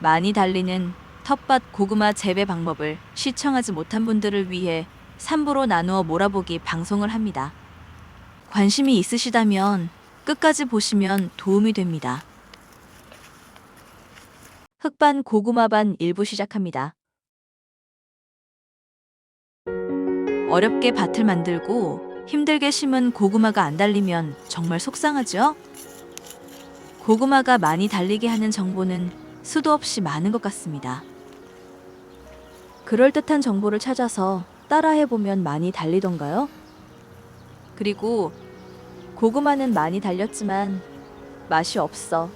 많이 달리는 텃밭 고구마 재배 방법을 시청하지 못한 분들을 위해 3부로 나누어 몰아보기 방송을 합니다. 관심이 있으시다면 끝까지 보시면 도움이 됩니다. 흑반 고구마반 1부 시작합니다. 어렵게 밭을 만들고 힘들게 심은 고구마가 안 달리면 정말 속상하죠? 고구마가 많이 달리게 하는 정보는 수도 없이 많은 것 같습니다. 그럴듯한 정보를 찾아서 따라해보면 많이 달리던가요? 그리고 고구마는 많이 달렸지만 맛이 없어.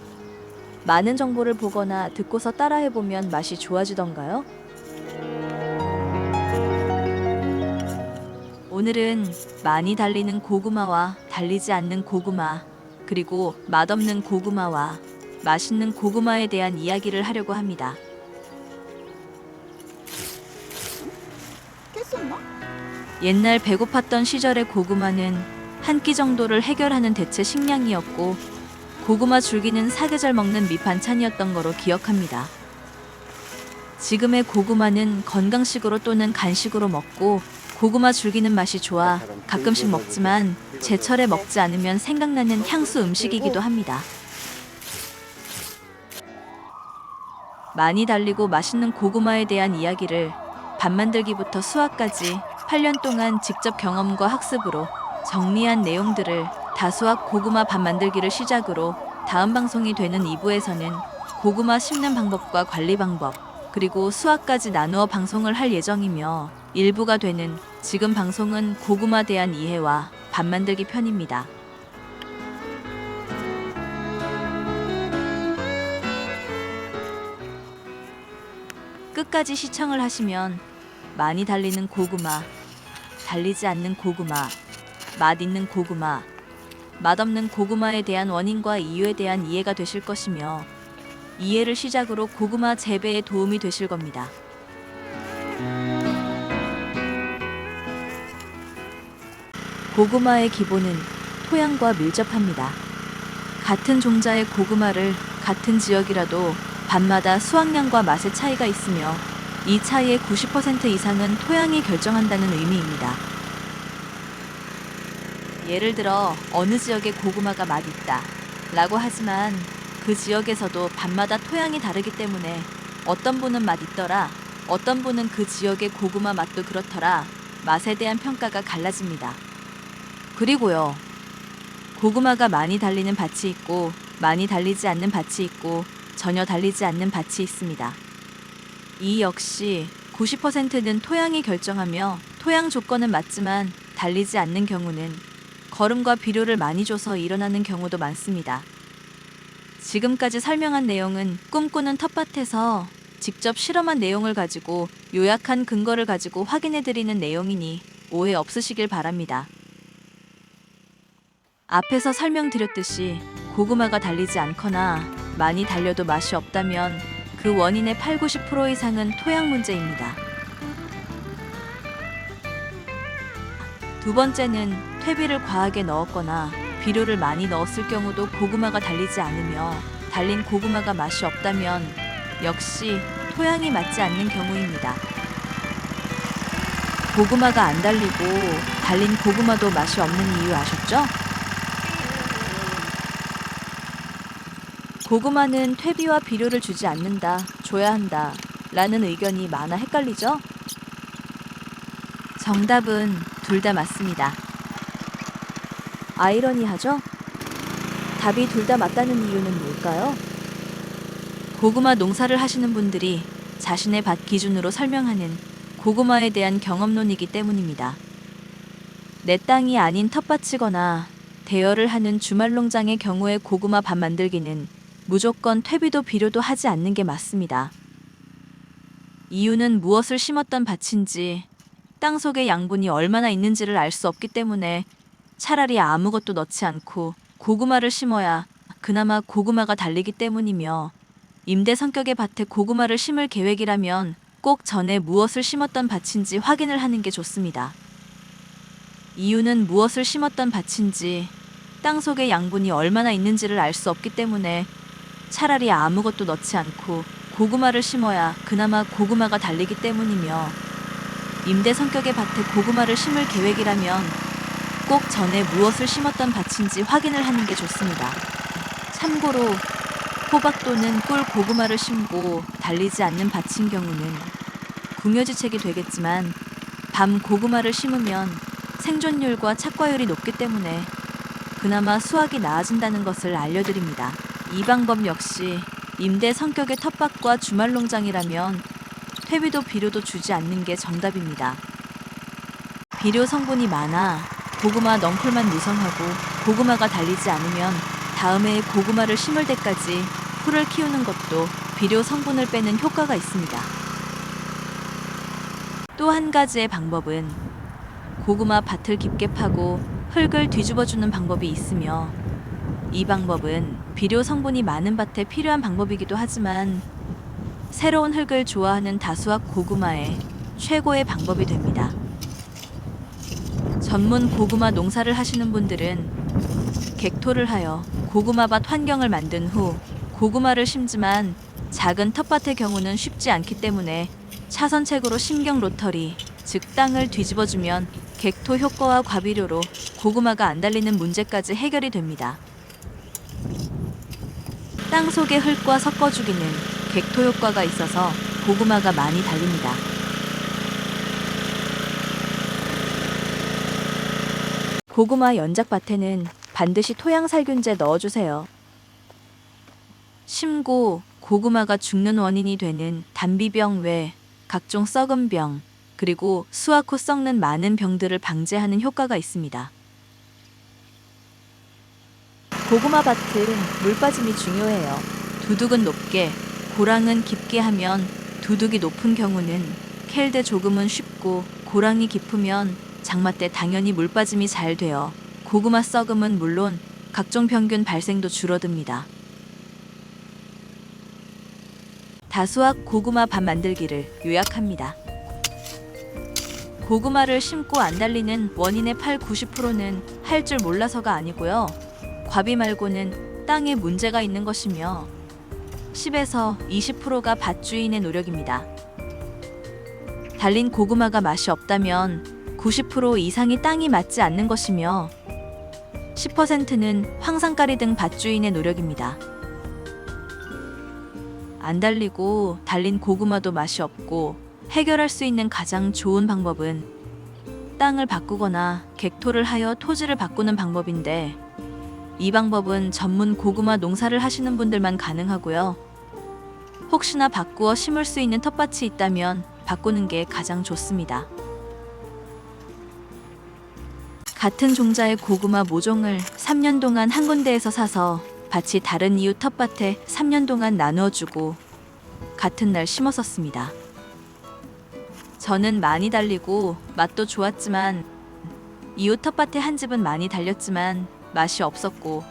많은 정보를 보거나 듣고서 따라해보면 맛이 좋아지던가요? 오늘은 많이 달리는 고구마와 달리지 않는 고구마, 그리고 맛없는 고구마와 맛있는 고구마에 대한 이야기를 하려고 합니다. 깼었나? 옛날 배고팠던 시절의 고구마는 한 끼 정도를 해결하는 대체 식량이었고 고구마 줄기는 사계절 먹는 밑반찬이었던 거로 기억합니다. 지금의 고구마는 건강식으로 또는 간식으로 먹고 고구마 줄기는 맛이 좋아 가끔씩 먹지만 제철에 먹지 않으면 생각나는 향수 음식이기도 합니다. 많이 달리고 맛있는 고구마에 대한 이야기를 밥 만들기부터 수확까지 8년 동안 직접 경험과 학습으로 정리한 내용들을 다수학 고구마 밥 만들기를 시작으로 다음 방송이 되는 2부에서는 고구마 심는 방법과 관리 방법, 그리고 수확까지 나누어 방송을 할 예정이며 1부가 되는 지금 방송은 고구마에 대한 이해와 밥 만들기 편입니다. 끝까지 시청을 하시면 많이 달리는 고구마, 달리지 않는 고구마, 맛 있는 고구마, 맛없는 고구마에 대한 원인과 이유에 대한 이해가 되실 것이며 이해를 시작으로 고구마 재배에 도움이 되실 겁니다. 고구마의 기본은 토양과 밀접합니다. 같은 종자의 고구마를 같은 지역이라도 밭마다 수확량과 맛의 차이가 있으며 이 차이의 90% 이상은 토양이 결정한다는 의미입니다. 예를 들어 어느 지역의 고구마가 맛있다 라고 하지만 그 지역에서도 밭마다 토양이 다르기 때문에 어떤 분은 맛있더라, 어떤 분은 그 지역의 고구마 맛도 그렇더라, 맛에 대한 평가가 갈라집니다. 그리고요, 고구마가 많이 달리는 밭이 있고 많이 달리지 않는 밭이 있고 전혀 달리지 않는 밭이 있습니다. 이 역시 90%는 토양이 결정하며 토양 조건은 맞지만 달리지 않는 경우는 거름과 비료를 많이 줘서 일어나는 경우도 많습니다. 지금까지 설명한 내용은 꿈꾸는 텃밭에서 직접 실험한 내용을 가지고 요약한 근거를 가지고 확인해드리는 내용이니 오해 없으시길 바랍니다. 앞에서 설명드렸듯이 고구마가 달리지 않거나 많이 달려도 맛이 없다면 그 원인의 80-90% 이상은 토양 문제입니다. 두 번째는 퇴비를 과하게 넣었거나 비료를 많이 넣었을 경우도 고구마가 달리지 않으며 달린 고구마가 맛이 없다면 역시 토양이 맞지 않는 경우입니다. 고구마가 안 달리고 달린 고구마도 맛이 없는 이유 아셨죠? 고구마는 퇴비와 비료를 주지 않는다, 줘야 한다 라는 의견이 많아 헷갈리죠? 정답은 둘 다 맞습니다. 아이러니하죠? 답이 둘 다 맞다는 이유는 뭘까요? 고구마 농사를 하시는 분들이 자신의 밭 기준으로 설명하는 고구마에 대한 경험론이기 때문입니다. 내 땅이 아닌 텃밭이거나 대여를 하는 주말 농장의 경우에 고구마 밭 만들기는 무조건 퇴비도 비료도 하지 않는 게 맞습니다. 이유는 무엇을 심었던 밭인지 땅 속의 양분이 얼마나 있는지를 알 수 없기 때문에 차라리 아무것도 넣지 않고 고구마를 심어야 그나마 고구마가 달리기 때문이며 임대 성격의 밭에 고구마를 심을 계획이라면 꼭 전에 무엇을 심었던 밭인지 확인을 하는 게 좋습니다. 이유는 무엇을 심었던 밭인지 땅 속의 양분이 얼마나 있는지를 알 수 없기 때문에 차라리 아무것도 넣지 않고 고구마를 심어야 그나마 고구마가 달리기 때문이며 임대 성격의 밭에 고구마를 심을 계획이라면 꼭 전에 무엇을 심었던 밭인지 확인을 하는 게 좋습니다. 참고로 호박 또는 꿀 고구마를 심고 달리지 않는 밭인 경우는 궁여지책이 되겠지만 밤 고구마를 심으면 생존율과 착과율이 높기 때문에 그나마 수확이 나아진다는 것을 알려드립니다. 이 방법 역시 임대 성격의 텃밭과 주말 농장이라면 퇴비도 비료도 주지 않는 게 정답입니다. 비료 성분이 많아 고구마 넝쿨만 무성하고 고구마가 달리지 않으면 다음 해에 고구마를 심을 때까지 풀을 키우는 것도 비료 성분을 빼는 효과가 있습니다. 또 한 가지의 방법은 고구마 밭을 깊게 파고 흙을 뒤집어주는 방법이 있으며 이 방법은 비료 성분이 많은 밭에 필요한 방법이기도 하지만 새로운 흙을 좋아하는 다수학 고구마의 최고의 방법이 됩니다. 전문 고구마 농사를 하시는 분들은 객토를 하여 고구마밭 환경을 만든 후 고구마를 심지만 작은 텃밭의 경우는 쉽지 않기 때문에 차선책으로 심경 로터리, 즉 땅을 뒤집어주면 객토 효과와 과비료로 고구마가 안 달리는 문제까지 해결이 됩니다. 땅 속의 흙과 섞어 죽이는 객토 효과가 있어서 고구마가 많이 달립니다. 고구마 연작밭에는 반드시 토양살균제 넣어주세요. 심고 고구마가 죽는 원인이 되는 단비병 외 각종 썩은 병, 그리고 수확 후 썩는 많은 병들을 방제하는 효과가 있습니다. 고구마 밭은 물 빠짐이 중요해요. 두둑은 높게, 고랑은 깊게 하면 두둑이 높은 경우는 캘 때 조금은 쉽고 고랑이 깊으면 장마 때 당연히 물 빠짐이 잘 되어 고구마 썩음은 물론 각종 병균 발생도 줄어듭니다. 다수학 고구마 밭 만들기를 요약합니다. 고구마를 심고 안 달리는 원인의 80~90%는 할 줄 몰라서가 아니고요. 과비 말고는 땅에 문제가 있는 것이며 10~20%가 밭주인의 노력입니다. 달린 고구마가 맛이 없다면 90% 이상이 땅이 맞지 않는 것이며 10%는 황산가리 등 밭주인의 노력입니다. 안 달리고 달린 고구마도 맛이 없고 해결할 수 있는 가장 좋은 방법은 땅을 바꾸거나 객토를 하여 토지를 바꾸는 방법인데 이 방법은 전문 고구마 농사를 하시는 분들만 가능하고요. 혹시나 바꾸어 심을 수 있는 텃밭이 있다면 바꾸는 게 가장 좋습니다. 같은 종자의 고구마 모종을 3년 동안 한 군데에서 사서 밭이 다른 이웃 텃밭에 3년 동안 나누어주고 같은 날 심었었습니다. 저는 많이 달리고 맛도 좋았지만 이웃 텃밭에 한 집은 많이 달렸지만 맛이 없었고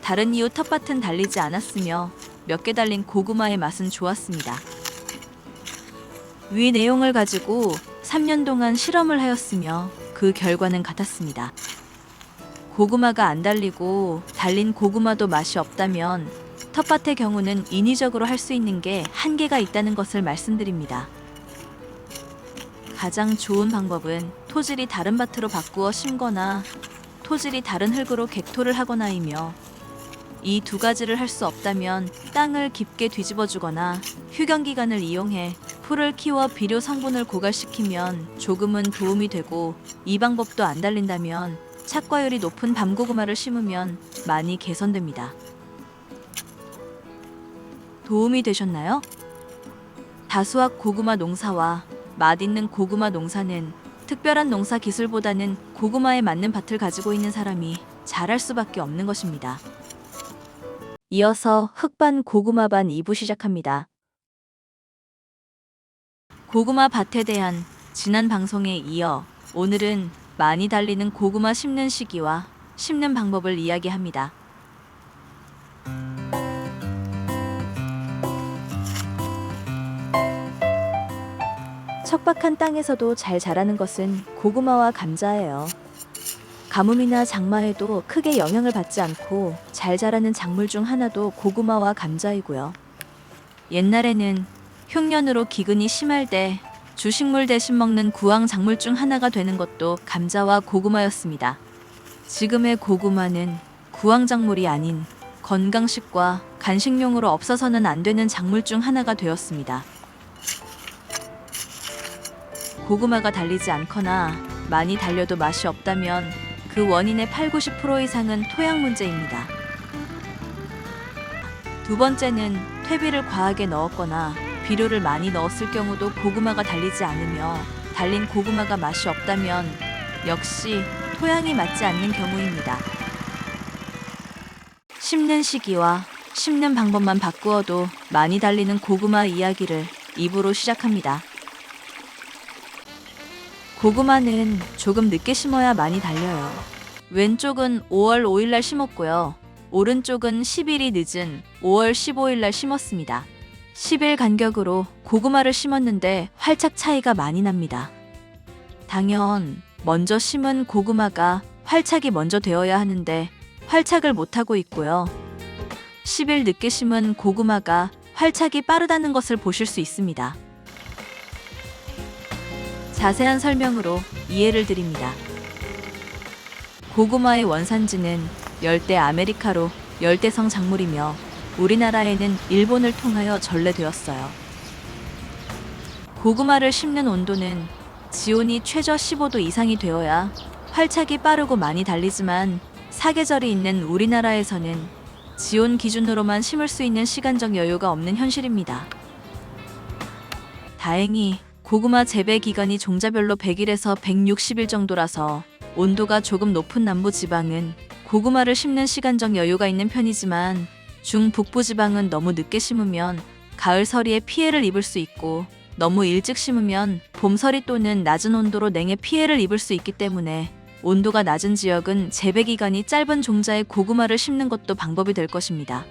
다른 이웃 텃밭은 달리지 않았으며 몇 개 달린 고구마의 맛은 좋았습니다. 위 내용을 가지고 3년 동안 실험을 하였으며 그 결과는 같았습니다. 고구마가 안 달리고 달린 고구마도 맛이 없다면 텃밭의 경우는 인위적으로 할 수 있는 게 한계가 있다는 것을 말씀드립니다. 가장 좋은 방법은 토질이 다른 밭으로 바꾸어 심거나 토질이 다른 흙으로 객토를 하거나이며 이 두 가지를 할 수 없다면 땅을 깊게 뒤집어 주거나 휴경기간을 이용해 풀을 키워 비료 성분을 고갈시키면 조금은 도움이 되고 이 방법도 안 달린다면 착과율이 높은 밤고구마를 심으면 많이 개선됩니다. 도움이 되셨나요? 다수학 고구마 농사와 맛있는 고구마 농사는 특별한 농사 기술보다는 고구마에 맞는 밭을 가지고 있는 사람이 잘할 수밖에 없는 것입니다. 이어서 흑반 고구마반 2부 시작합니다. 고구마 밭에 대한 지난 방송에 이어 오늘은 많이 달리는 고구마 심는 시기와 심는 방법을 이야기합니다. 척박한 땅에서도 잘 자라는 것은 고구마와 감자예요. 가뭄이나 장마에도 크게 영향을 받지 않고 잘 자라는 작물 중 하나도 고구마와 감자이고요. 옛날에는 흉년으로 기근이 심할 때 주식물 대신 먹는 구황 작물 중 하나가 되는 것도 감자와 고구마였습니다. 지금의 고구마는 구황 작물이 아닌 건강식과 간식용으로 없어서는 안 되는 작물 중 하나가 되었습니다. 고구마가 달리지 않거나 많이 달려도 맛이 없다면 그 원인의 80~90% 이상은 토양 문제입니다. 두 번째는 퇴비를 과하게 넣었거나 비료를 많이 넣었을 경우도 고구마가 달리지 않으며 달린 고구마가 맛이 없다면 역시 토양이 맞지 않는 경우입니다. 심는 시기와 심는 방법만 바꾸어도 많이 달리는 고구마 이야기를 2부로 시작합니다. 고구마는 조금 늦게 심어야 많이 달려요. 왼쪽은 5월 5일날 심었고요. 오른쪽은 10일이 늦은 5월 15일날 심었습니다. 10일 간격으로 고구마를 심었는데 활착 차이가 많이 납니다. 당연 먼저 심은 고구마가 활착이 먼저 되어야 하는데 활착을 못하고 있고요. 10일 늦게 심은 고구마가 활착이 빠르다는 것을 보실 수 있습니다. 자세한 설명으로 이해를 드립니다. 고구마의 원산지는 열대 아메리카로 열대성 작물이며 우리나라에는 일본을 통하여 전래되었어요. 고구마를 심는 온도는 지온이 최저 15도 이상이 되어야 활착이 빠르고 많이 달리지만 사계절이 있는 우리나라에서는 지온 기준으로만 심을 수 있는 시간적 여유가 없는 현실입니다. 다행히 고구마 재배 기간이 종자별로 100일에서 160일 정도라서 온도가 조금 높은 남부 지방은 고구마를 심는 시간적 여유가 있는 편이지만 중북부 지방은 너무 늦게 심으면 가을 서리에 피해를 입을 수 있고 너무 일찍 심으면 봄서리 또는 낮은 온도로 냉해 피해를 입을 수 있기 때문에 온도가 낮은 지역은 재배 기간이 짧은 종자의 고구마를 심는 것도 방법이 될 것입니다.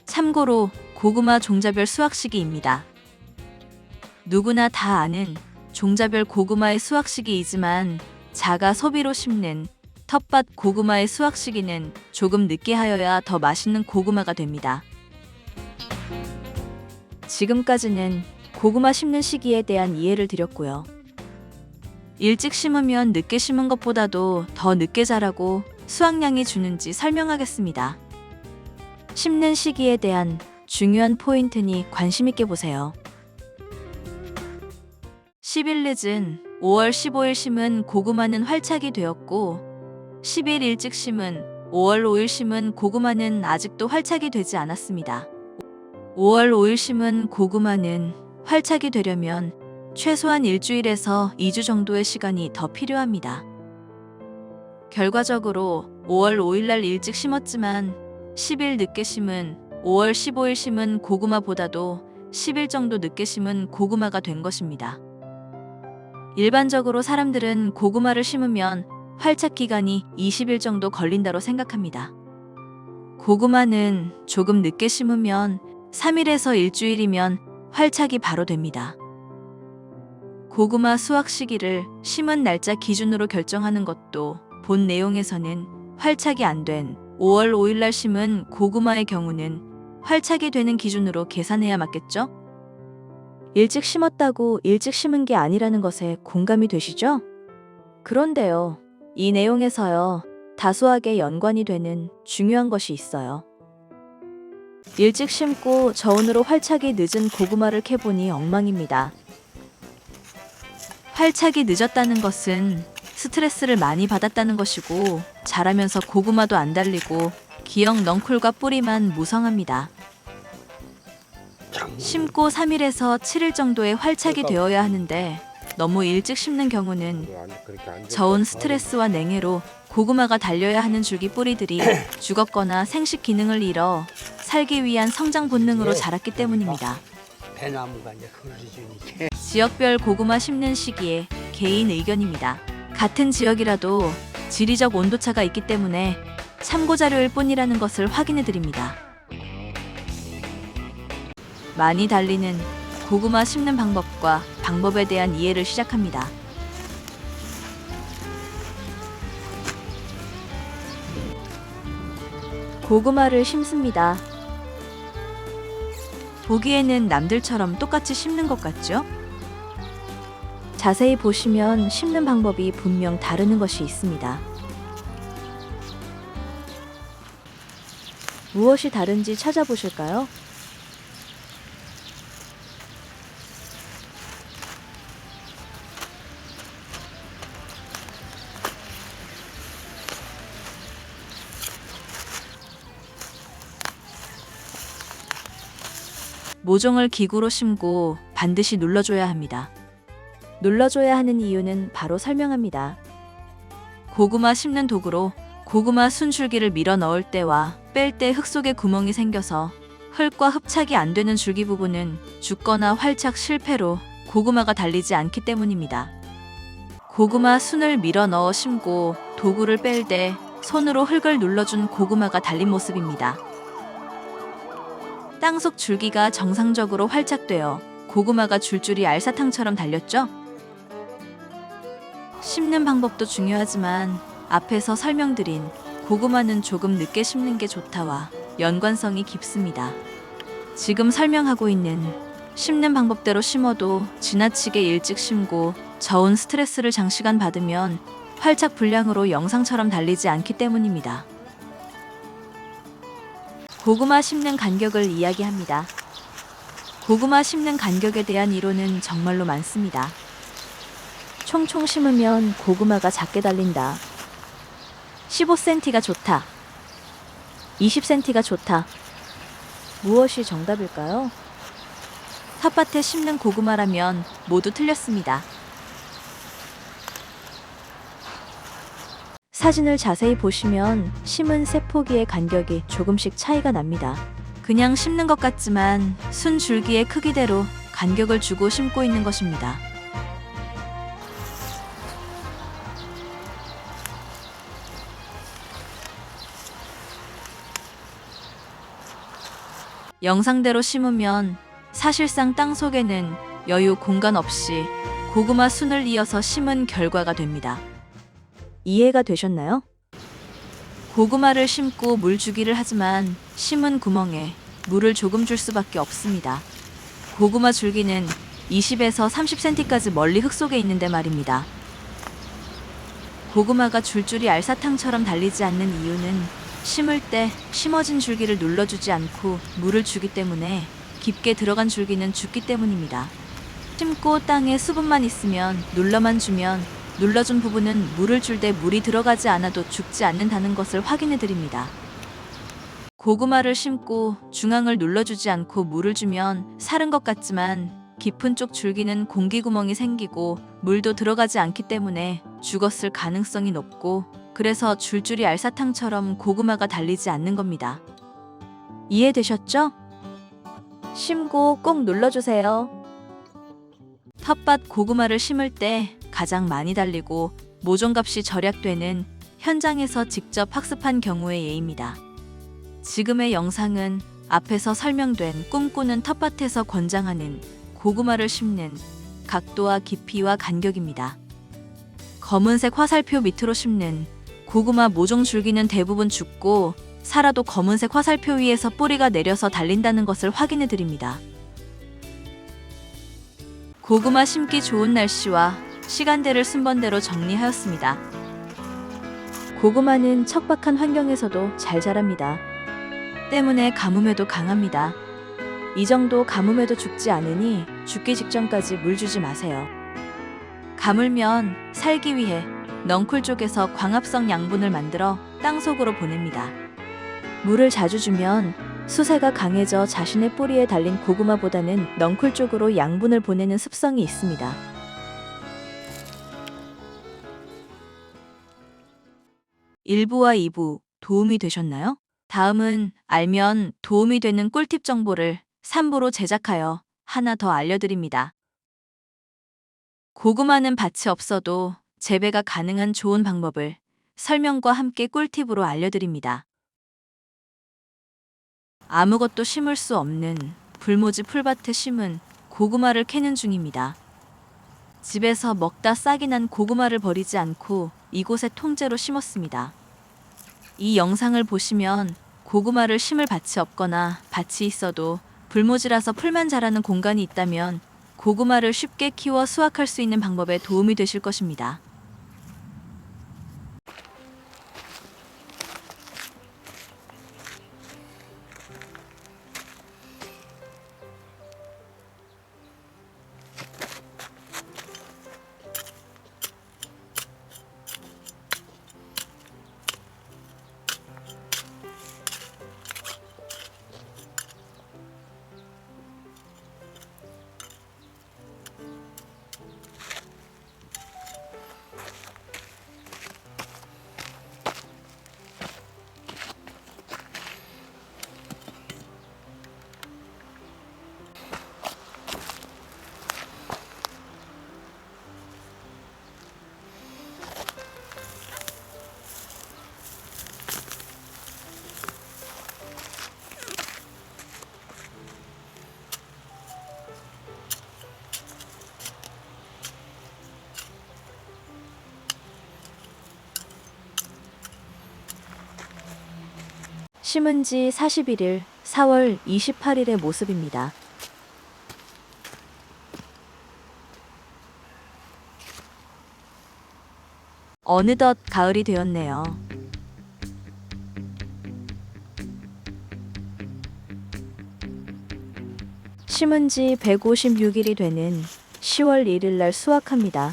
참고로 고구마 종자별 수확 시기입니다. 누구나 다 아는 종자별 고구마의 수확 시기이지만 자가 소비로 심는 텃밭 고구마의 수확 시기는 조금 늦게 하여야 더 맛있는 고구마가 됩니다. 지금까지는 고구마 심는 시기에 대한 이해를 드렸고요. 일찍 심으면 늦게 심은 것보다도 더 늦게 자라고 수확량이 주는지 설명하겠습니다. 심는 시기에 대한 중요한 포인트니 관심 있게 보세요. 10일 늦은 5월 15일 심은 고구마는 활착이 되었고 10일 일찍 심은 5월 5일 심은 고구마는 아직도 활착이 되지 않았습니다. 5월 5일 심은 고구마는 활착이 되려면 최소한 일주일에서 2주 정도의 시간이 더 필요합니다. 결과적으로 5월 5일 날 일찍 심었지만 10일 늦게 심은 5월 15일 심은 고구마보다도 10일 정도 늦게 심은 고구마가 된 것입니다. 일반적으로 사람들은 고구마를 심으면 활착 기간이 20일 정도 걸린다고 생각합니다. 고구마는 조금 늦게 심으면 3일에서 일주일이면 활착이 바로 됩니다. 고구마 수확 시기를 심은 날짜 기준으로 결정하는 것도 본 내용에서는 활착이 안 된 5월 5일 날 심은 고구마의 경우는 활착이 되는 기준으로 계산해야 맞겠죠? 일찍 심었다고 일찍 심은 게 아니라는 것에 공감이 되시죠? 그런데요, 이 내용에서요, 다소하게 연관이 되는 중요한 것이 있어요. 일찍 심고 저온으로 활착이 늦은 고구마를 캐보니 엉망입니다. 활착이 늦었다는 것은 스트레스를 많이 받았다는 것이고 자라면서 고구마도 안 달리고 기역 넝쿨과 뿌리만 무성합니다. 심고 3일에서 7일 정도의 활착이 되어야 하는데 너무 일찍 심는 경우는 저온 스트레스와 냉해로 고구마가 달려야 하는 줄기 뿌리들이 죽었거나 생식 기능을 잃어 살기 위한 성장 본능으로 자랐기 때문입니다. 지역별 고구마 심는 시기에 개인 의견입니다. 같은 지역이라도 지리적 온도차가 있기 때문에 참고 자료일 뿐이라는 것을 확인해 드립니다. 많이 달리는 고구마 심는 방법과 방법에 대한 이해를 시작합니다. 고구마를 심습니다. 보기에는 남들처럼 똑같이 심는 것 같죠? 자세히 보시면 심는 방법이 분명 다르는 것이 있습니다. 무엇이 다른지 찾아보실까요? 모종을 기구로 심고 반드시 눌러줘야 합니다. 눌러줘야 하는 이유는 바로 설명합니다. 고구마 심는 도구로 고구마 순줄기를 밀어 넣을 때와 뺄 때 흙 속에 구멍이 생겨서 흙과 흡착이 안 되는 줄기 부분은 죽거나 활착 실패로 고구마가 달리지 않기 때문입니다. 고구마 순을 밀어 넣어 심고 도구를 뺄 때 손으로 흙을 눌러준 고구마가 달린 모습입니다. 땅속 줄기가 정상적으로 활착되어 고구마가 줄줄이 알사탕처럼 달렸죠? 심는 방법도 중요하지만 앞에서 설명드린 고구마는 조금 늦게 심는 게 좋다와 연관성이 깊습니다. 지금 설명하고 있는 심는 방법대로 심어도 지나치게 일찍 심고 저온 스트레스를 장시간 받으면 활착 불량으로 영상처럼 달리지 않기 때문입니다. 고구마 심는 간격을 이야기합니다. 고구마 심는 간격에 대한 이론은 정말로 많습니다. 총총 심으면 고구마가 작게 달린다. 15cm가 좋다. 20cm가 좋다. 무엇이 정답일까요? 텃밭에 심는 고구마라면 모두 틀렸습니다. 사진을 자세히 보시면 심은 세 포기의 간격이 조금씩 차이가 납니다. 그냥 심는 것 같지만 순 줄기의 크기대로 간격을 주고 심고 있는 것입니다. 영상대로 심으면 사실상 땅 속에는 여유 공간 없이 고구마 순을 이어서 심은 결과가 됩니다. 이해가 되셨나요? 고구마를 심고 물 주기를 하지만 심은 구멍에 물을 조금 줄 수밖에 없습니다. 고구마 줄기는 20에서 30cm까지 멀리 흙 속에 있는데 말입니다. 고구마가 줄줄이 알사탕처럼 달리지 않는 이유는 심을 때 심어진 줄기를 눌러주지 않고 물을 주기 때문에 깊게 들어간 줄기는 죽기 때문입니다. 심고 땅에 수분만 있으면 눌러만 주면 눌러준 부분은 물을 줄 때 물이 들어가지 않아도 죽지 않는다는 것을 확인해 드립니다. 고구마를 심고 중앙을 눌러주지 않고 물을 주면 사른 것 같지만 깊은 쪽 줄기는 공기구멍이 생기고 물도 들어가지 않기 때문에 죽었을 가능성이 높고 그래서 줄줄이 알사탕처럼 고구마가 달리지 않는 겁니다. 이해되셨죠? 심고 꼭 눌러주세요. 텃밭 고구마를 심을 때 가장 많이 달리고 모종값이 절약되는 현장에서 직접 학습한 경우의 예입니다. 지금의 영상은 앞에서 설명된 꿈꾸는 텃밭에서 권장하는 고구마를 심는 각도와 깊이와 간격입니다. 검은색 화살표 밑으로 심는 고구마 모종 줄기는 대부분 죽고 살아도 검은색 화살표 위에서 뿌리가 내려서 달린다는 것을 확인해 드립니다. 고구마 심기 좋은 날씨와 시간대를 순번대로 정리하였습니다. 고구마는 척박한 환경에서도 잘 자랍니다. 때문에 가뭄에도 강합니다. 이 정도 가뭄에도 죽지 않으니 죽기 직전까지 물 주지 마세요. 가물면 살기 위해 넝쿨 쪽에서 광합성 양분을 만들어 땅속으로 보냅니다. 물을 자주 주면 수세가 강해져 자신의 뿌리에 달린 고구마보다는 넝쿨 쪽으로 양분을 보내는 습성이 있습니다. 1부와 2부 도움이 되셨나요? 다음은 알면 도움이 되는 꿀팁 정보를 3부로 제작하여 하나 더 알려드립니다. 고구마는 밭이 없어도 재배가 가능한 좋은 방법을 설명과 함께 꿀팁으로 알려드립니다. 아무것도 심을 수 없는 불모지 풀밭에 심은 고구마를 캐는 중입니다. 집에서 먹다 싹이 난 고구마를 버리지 않고 이곳에 통째로 심었습니다. 이 영상을 보시면 고구마를 심을 밭이 없거나 밭이 있어도 불모지라서 풀만 자라는 공간이 있다면 고구마를 쉽게 키워 수확할 수 있는 방법에 도움이 되실 것입니다. 심은 지 41일 4월 28일의 모습입니다. 어느덧 가을이 되었네요. 심은 지 156일이 되는 10월 1일 날 수확합니다.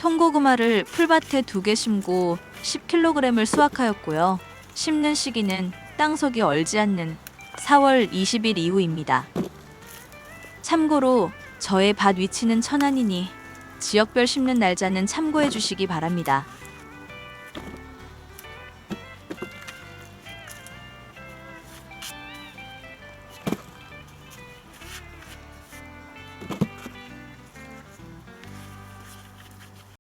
통고구마를 풀밭에 2개 심고 10kg을 수확하였고요. 심는 시기는 땅속이 얼지 않는 4월 20일 이후입니다. 참고로 저의 밭 위치는 천안이니 지역별 심는 날짜는 참고해 주시기 바랍니다.